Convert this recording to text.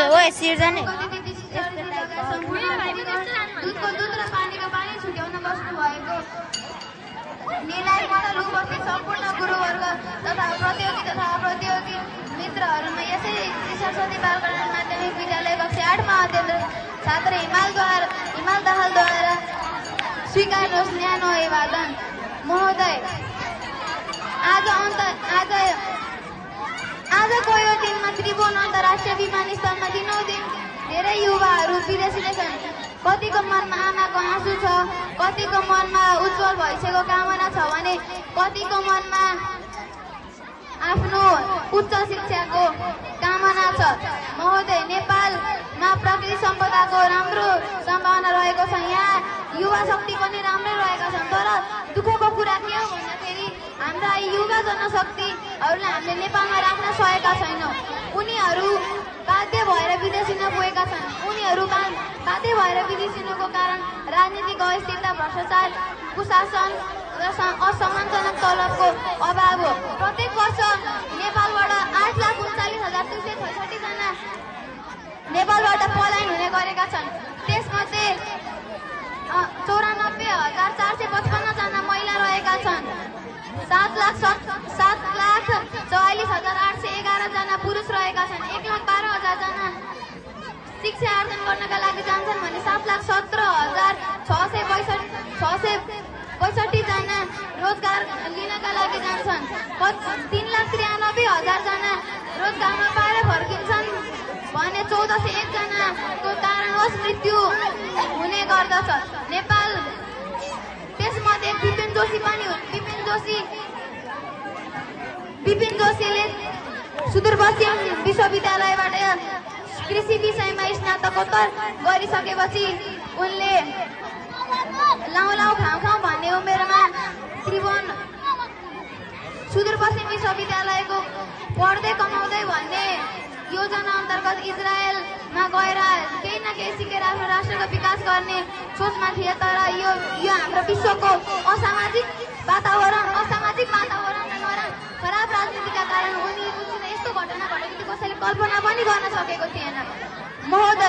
हो सिर्जने दुधको दुध र पानीको पानी छुट्याउन बस्नु भएको निलाई मोडल उपस्थित सम्पूर्ण गुरुवर्ग तथा प्रतियोगी तथा अप्रतियोगी मित्रहरूमा यसै सरस्वती बालकल्याण माध्यमिक विद्यालय कक्षा 8 मा अध्ययनरत छात्र हिमाल दाहालद्वारा स्वीकार्नुहोस् न्यानो अभिवादन। महोदय, आजको यो दिनमा त्रिभुवन अन्तर्राष्ट्रिय विमानस्थलमा दिनौदिन धेरै युवाहरू विदेशी छन्। कतिको मनमा आमाको आँसु छ, कतिको मनमा उज्जवल भविष्यको कामना छ भने कतिको मनमा आफ्नो उच्च शिक्षाको कामना छ। महोदय, नेपालमा प्राकृतिक सम्पदाको राम्रो सम्भावना रहेको छ। यहाँ युवा शक्ति पनि राम्रै रहेका छन्। तर दुःखको कुरा के हो भन्दाखेरि हाम्रा युवा जनशक्तिहरूलाई हामीले नेपालमा राख्न सकेका छैनौँ। उनीहरू बाध्य भएर विदेशिन गएका छन्। उनीहरू बाध्य भएर विदेशिनुको कारण राजनीतिक अस्थिरता, भ्रष्टाचार, कुशासन र असम्मानजनक तलबको अभाव हो। प्रत्येक वर्ष नेपालबाट 8,39,266 जना नेपालबाट पलायन हुने गरेका छन्। त्यसमध्ये 94,455 जना महिला रहेका छन्। 7,44,811 जना पुरुष रहेका छन्। 1,12,000 जना शिक्षा आर्जन गर्नका लागि जान्छन् भने 7,17,665 जना रोजगार लिनका लागि जान्छन्। 3,93,000 जना रोजगारमा पाएर फर्किन्छन् भने 1,401 जनाको कारणवश मृत्यु हुने गर्दछ। नेपाल त्यसमध्ये विपिन जोशी पनि हुन्। विपिन जोशीले सुदूरपश्चिम विश्वविद्यालयबाट कृषि विषयमा स्नातकोत्तर गरिसकेपछि उनले लाउ खाउ भन्ने उमेरमा त्रिभुवन सुदूरपश्चिम विश्वविद्यालयको पढ्दै कमाउँदै भन्ने योजना अन्तर्गत इजरायलमा गएर केही न केही सिकेर आफ्नो राष्ट्रको विकास गर्ने सोचमा थिए। तर यो हाम्रो विश्वको असामाजिक वातावरण र खराब राजनीतिका कारण उनीसँग यस्तो घटना घटेको थियो कसैले कल्पना पनि गर्न सकेको थिएन। महोदय,